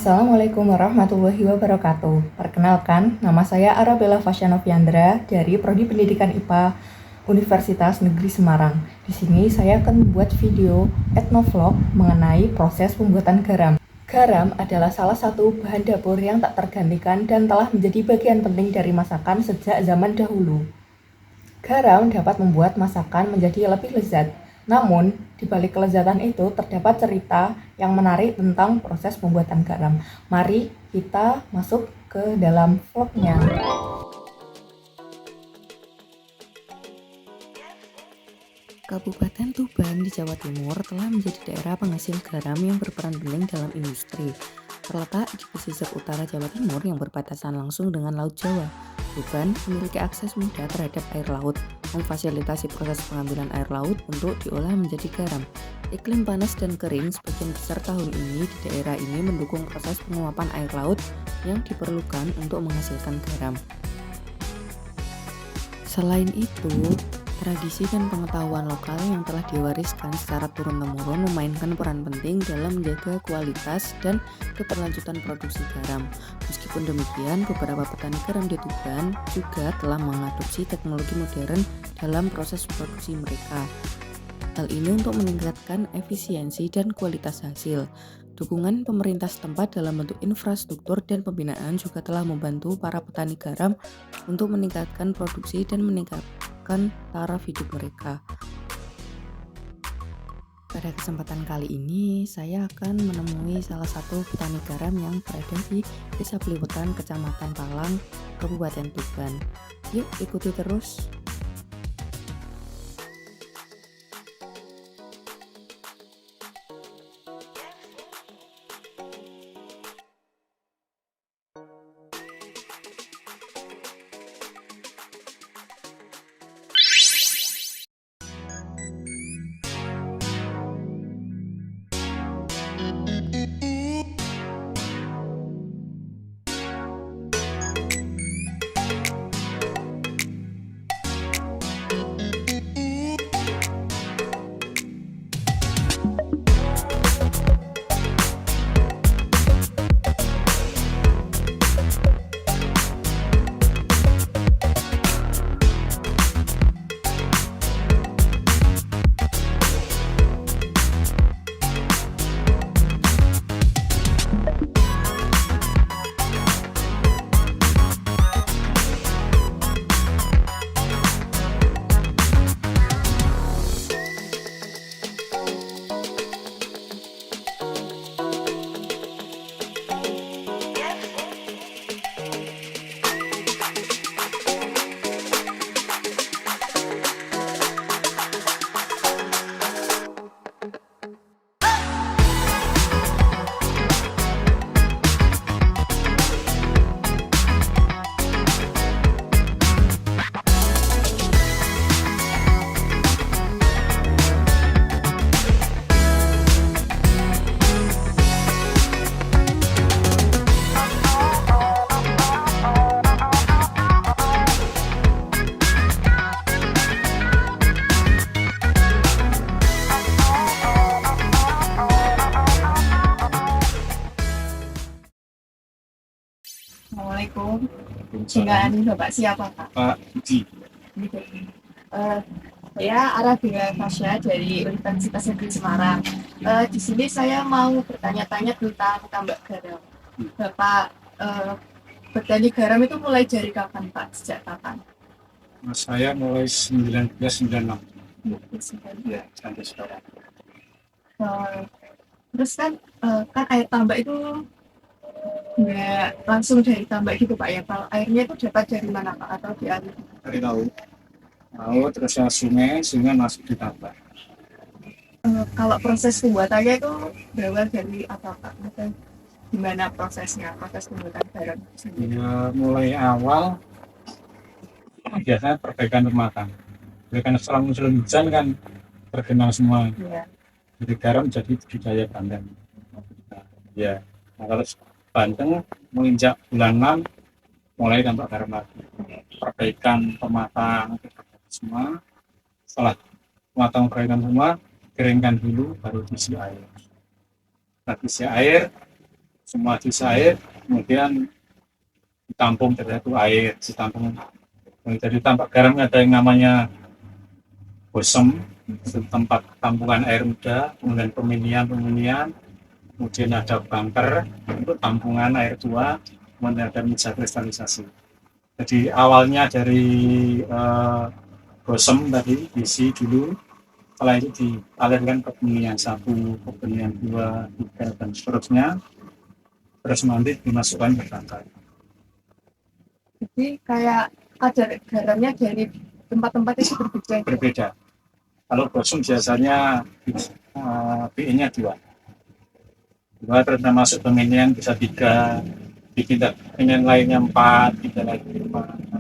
Assalamualaikum warahmatullahi wabarakatuh. Perkenalkan, nama saya Arabella Fasyanoviandra dari Prodi Pendidikan IPA Universitas Negeri Semarang. Di sini saya akan membuat video etnovlog mengenai proses pembuatan garam. Garam adalah salah satu bahan dapur yang tak tergantikan dan telah menjadi bagian penting dari masakan sejak zaman dahulu. Garam dapat membuat masakan menjadi lebih lezat. Namun, di balik kelezatan itu terdapat cerita yang menarik tentang proses pembuatan garam. Mari kita masuk ke dalam vlognya. Kabupaten Tuban di Jawa Timur telah menjadi daerah penghasil garam yang berperan penting dalam industri. Terletak di pesisir utara Jawa Timur yang berbatasan langsung dengan Laut Jawa, Tuban memiliki akses mudah terhadap air laut, memfasilitasi proses pengambilan air laut untuk diolah menjadi garam. Iklim panas dan kering sebagian besar tahun ini di daerah ini mendukung proses penguapan air laut yang diperlukan untuk menghasilkan garam. Selain itu, tradisi dan pengetahuan lokal yang telah diwariskan secara turun-temurun memainkan peran penting dalam menjaga kualitas dan keberlanjutan produksi garam. Meskipun demikian, beberapa petani garam di Tuban juga telah mengadopsi teknologi modern dalam proses produksi mereka. Hal ini untuk meningkatkan efisiensi dan kualitas hasil. Dukungan pemerintah setempat dalam bentuk infrastruktur dan pembinaan juga telah membantu para petani garam untuk meningkatkan produksi dan meningkatkan taraf hidup mereka. Pada kesempatan kali ini, saya akan menemui salah satu petani garam yang berada di Desa Bliwetan, Kecamatan Palang, Kabupaten Tuban. Yuk ikuti terus. Assalamualaikum. Dengan Bapak siapa, Pak? Pak Budi. Saya Arabella Fasya dari Universitas Negeri Semarang. Di sini saya mau bertanya-tanya tentang tambak garam. Bapak bertani garam itu mulai dari kapan, Pak? Sejak kapan? Saya mulai 1996 Ya. sampai sekarang. Terus kan air tambak itu nggak langsung dari tambak gitu, Pak ya? Kalau airnya itu dapat dari mana, Pak? Atau dialiri? Dari laut terus ya sungai masuk di tambak. Kalau proses pembuatannya itu berawal dari apa, Pak? Maksudnya gimana prosesnya, proses pembuatan garam sendiri? Ya, mulai awal biasanya perbaikan rumah tangga. Karena setelah musim hujan kan terkenal semua. Ya. Jadi garam jadi budaya Banten. Ya, nah, kalau Banten menginjak bulan 6 mulai tambak garam lagi. Perbaikan pematang semua. Setelah pematang perbaikan semua, keringkan dulu baru diisi air. Nah, isi air semua dicair, kemudian ditampung dari itu air, ditampung. Jadi tampak garam ada yang namanya bosem, tempat tampungan air udah, kemudian peminian, kemudian ada bunker untuk tampungan air tua, kemudian ada meja kristalisasi. Jadi awalnya dari bosem tadi diisi dulu, setelah itu dialirkan ke peminian 1, ke peminian 2, 3, dan seterusnya, terus nanti dimasukkan ke bunker. Jadi kayak kadar garamnya dari tempat-tempat itu Berbeda. Kalau bosem biasanya PE-nya 2, terus masuk peminian bisa 3, di tingkat peminian lainnya 4, 3 lagi 5.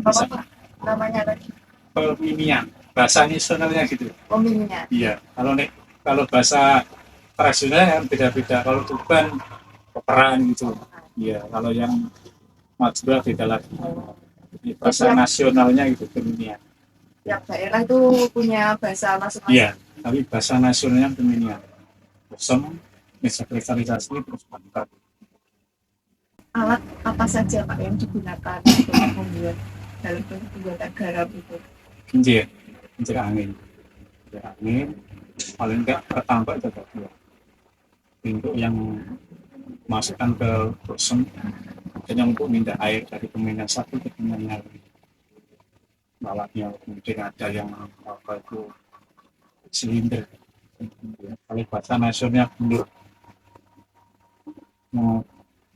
Bisa Apa namanya tadi? peminian, bahasa nasionalnya gitu. Peminian. Iya, kalau bahasa tradisional yang beda-beda. Kalau Tuban peperan gitu. Iya, kalau yang Madura beda lagi. Jadi bahasa nasionalnya itu peminian. Tiap daerah itu punya bahasa masing-masing. Iya, tapi bahasa nasionalnya peminian. Bosem, meja kristalisasi, terus bunker. Alat apa saja Pak yang digunakan untuk membuat dalam pembuatan garam itu? Kincir angin, paling enggak pertambah itu 2. Untuk yang masukkan ke bosem, dan yang untuk minta air dari peminian 1 ke peminian lain. Alatnya kemudian ada yang apa itu silinder. Kalau bahasa nasionalnya bendur,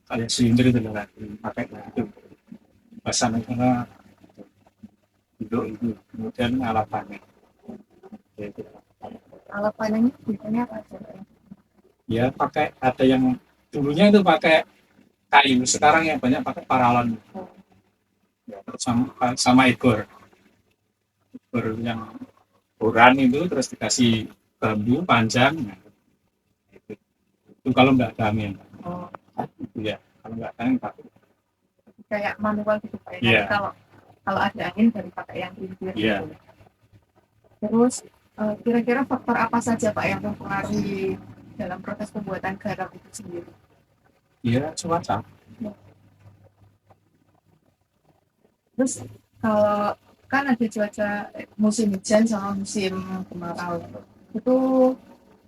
kayak silinder itu lah, pakai itu bahasa nasional bendur itu. Kemudian alat panen. Alat panennya biasanya apa aja Pak? Ya pakai, ada yang dulunya itu pakai kayu, sekarang yang banyak pakai paralon. Ya, terus sama ekor yang boran itu, terus dikasih bambu panjang. Nah, itu kalau nggak ada angin. Itu ya, kalau nggak ada angin pakai. Kayak manual gitu Pak. Iya. Kalau ada angin baru pakai yang kincir. Iya. Gitu. Terus kira-kira faktor apa saja Pak yang mempengaruhi dalam proses pembuatan garam itu sendiri? Iya, cuaca. Terus kalau kan ada cuaca musim hujan sama musim kemarau, itu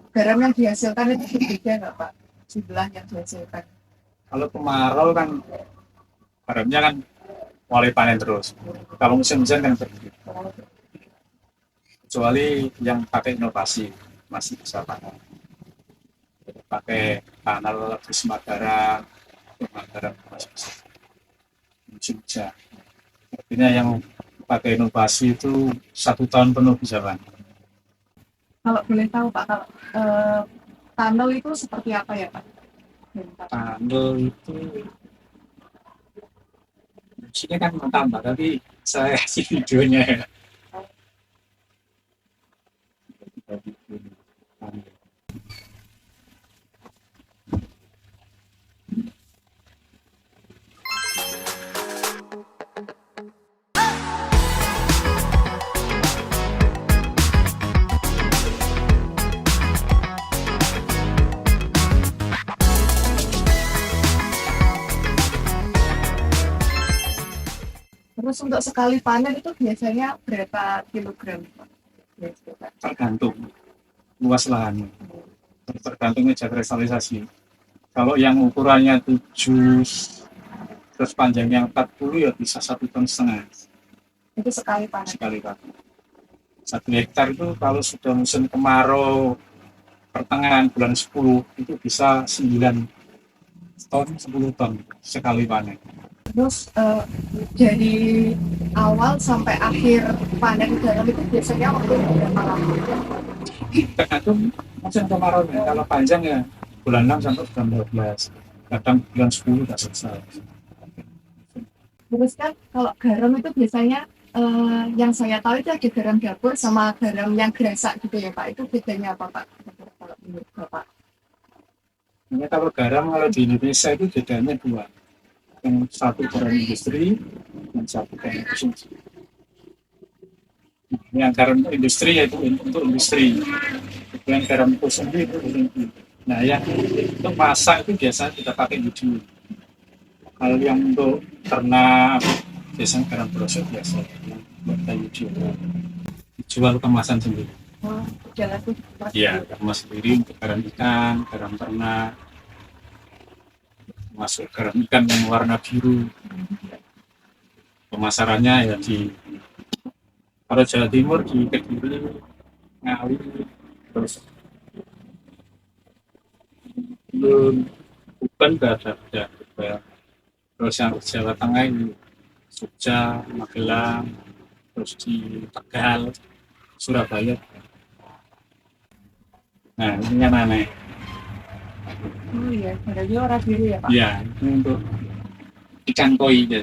garam yang dihasilkan itu berbeda nggak Pak? Jumlah yang dihasilkan? Kalau kemarau kan garamnya kan mulai panen terus. Kalau musim hujan kan berhenti. Kecuali yang pakai inovasi masih bisa panen. Pakai panel prisma garam masih bisa. Musim hujan. Artinya yang pakai inovasi itu 1 tahun penuh bisa panen. Kalau boleh tahu Pak, kalau tunnel itu seperti apa ya Pak? Tunnel itu fungsinya kan menambah, tapi saya kasih videonya ya. Terus untuk sekali panen itu biasanya berapa kilogram Pak? Tergantung luas lahannya, tergantung meja kristalisasi. Kalau yang ukurannya 7 terus panjangnya 40 ya bisa 1,5 ton. Itu sekali panen. Sekali panen. 1 hektar itu kalau sudah musim kemarau pertengahan bulan 10 itu bisa 9 ton, 10 ton sekali panen. Terus dari awal sampai akhir panen garam itu biasanya waktu berapa lama? Tergantung musim kemarau. Kalau panjang ya bulan 6 sampai bulan 12, kadang bulan 10 sudah selesai. Terus kan kalau garam itu biasanya yang saya tahu itu ada garam dapur sama garam yang gerasak gitu ya Pak. Itu bedanya apa Pak? Kalau menurut Bapak? Nah, kalau garam kalau di Indonesia itu bedanya 2. Yang satu garam industri, yang satu garam konsumsi. Yang garam industri yaitu untuk industri, yang garam konsumsi itu konsumsi. Nah, yang untuk masak itu biasa kita pakai hijau. Kalau yang untuk ternak biasanya garam brosot biasa yang buat kayu hijau. Dijual kemasan sendiri. Oh, jangan tuh mas. Iya, kemas sendiri untuk garam ikan, garam ternak, masuk garam ikan yang warna biru. Pemasarannya ya di kalau Jawa Timur di Kediri, Ngawi, terus belum bukan nggak ada. Terus yang di Jawa Tengah ini Jogja, Magelang, terus di Tegal, Surabaya. Nah, ini yang aneh. Oh iya, berarti orang biru ya Pak. Ya, ini untuk ikan koi ya.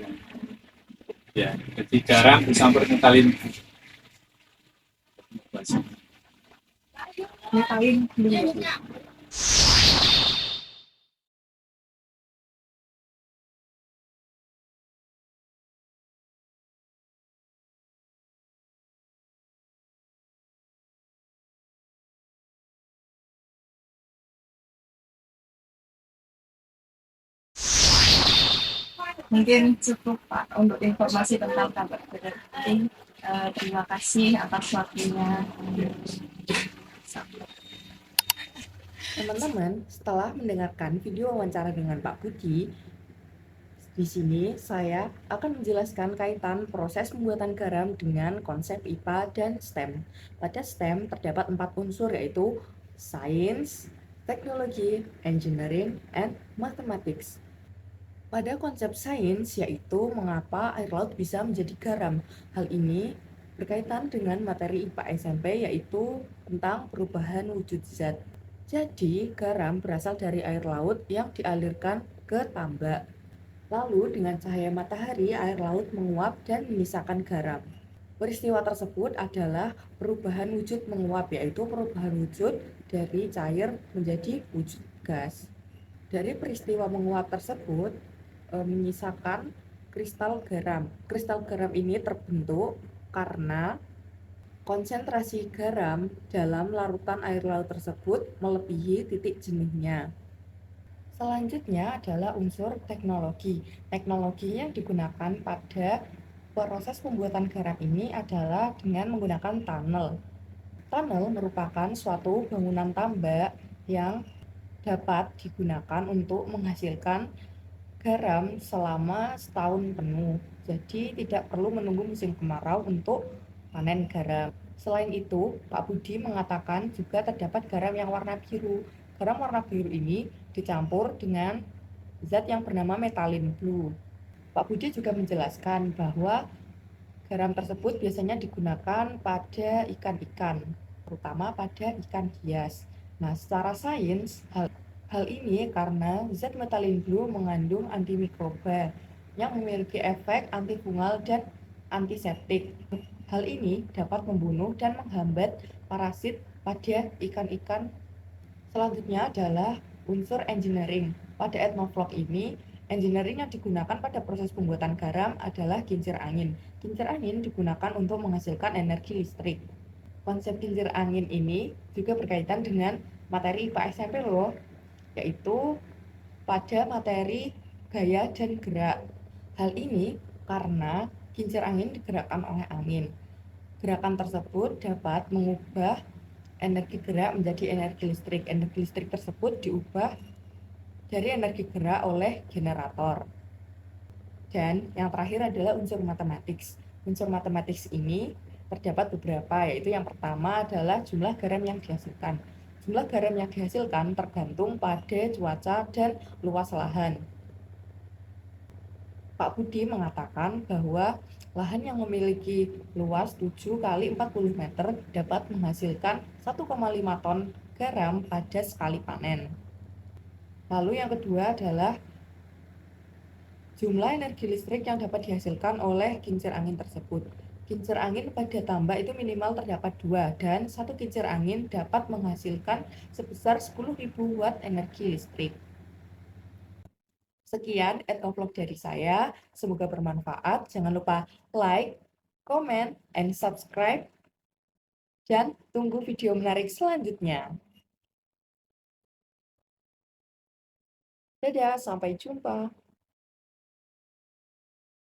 Ya, jadi garam dicampur metalin. Metalin belum. Mungkin cukup Pak untuk informasi tentang tambak garam. Terima kasih atas waktunya. Teman-teman, setelah mendengarkan video wawancara dengan Pak Budi, di sini saya akan menjelaskan kaitan proses pembuatan garam dengan konsep IPA dan STEM. Pada STEM terdapat 4 unsur yaitu Science, Technology, Engineering, and Mathematics. Pada konsep sains yaitu mengapa air laut bisa menjadi garam. Hal ini berkaitan dengan materi IPA SMP yaitu tentang perubahan wujud zat. Jadi, garam berasal dari air laut yang dialirkan ke tambak. Lalu, dengan cahaya matahari, air laut menguap dan menyisakan garam. Peristiwa tersebut adalah perubahan wujud menguap, yaitu perubahan wujud dari cair menjadi wujud gas. Dari peristiwa menguap tersebut, menyisakan kristal garam. Kristal garam ini terbentuk karena konsentrasi garam dalam larutan air laut tersebut melebihi titik jenuhnya. Selanjutnya adalah unsur teknologi. Teknologi yang digunakan pada proses pembuatan garam ini adalah dengan menggunakan tunnel. Tunnel merupakan suatu bangunan tambak yang dapat digunakan untuk menghasilkan garam selama setahun penuh. Jadi tidak perlu menunggu musim kemarau untuk panen garam. Selain itu, Pak Budi mengatakan juga terdapat garam yang warna biru. Garam warna biru ini dicampur dengan zat yang bernama metalin blue. Pak Budi juga menjelaskan bahwa garam tersebut biasanya digunakan pada ikan-ikan, terutama pada ikan hias. Nah, secara sains, hal ini karena zat metalin blue mengandung antimikroba yang memiliki efek antifungal dan antiseptik. Hal ini dapat membunuh dan menghambat parasit pada ikan-ikan. Selanjutnya adalah unsur engineering. Pada etnovlog ini, engineering yang digunakan pada proses pembuatan garam adalah kincir angin. Kincir angin digunakan untuk menghasilkan energi listrik. Konsep kincir angin ini juga berkaitan dengan materi IPA SMP loh, yaitu pada materi gaya dan gerak. Hal ini karena kincir angin digerakkan oleh angin. Gerakan tersebut dapat mengubah energi gerak menjadi energi listrik. Energi listrik tersebut diubah dari energi gerak oleh generator. Dan yang terakhir adalah unsur matematis. Unsur matematis ini terdapat beberapa, yaitu yang pertama adalah jumlah garam yang dihasilkan. Jumlah garam yang dihasilkan tergantung pada cuaca dan luas lahan. Pak Budi mengatakan bahwa lahan yang memiliki luas 7 kali 40 meter dapat menghasilkan 1,5 ton garam pada sekali panen. Lalu yang kedua adalah jumlah energi listrik yang dapat dihasilkan oleh kincir angin tersebut. Kincir angin pada tambak itu minimal terdapat 2 dan satu kincir angin dapat menghasilkan sebesar 10.000 watt energi listrik. Sekian etnovlog dari saya, semoga bermanfaat. Jangan lupa like, comment, and subscribe, dan tunggu video menarik selanjutnya. Dadah, sampai jumpa.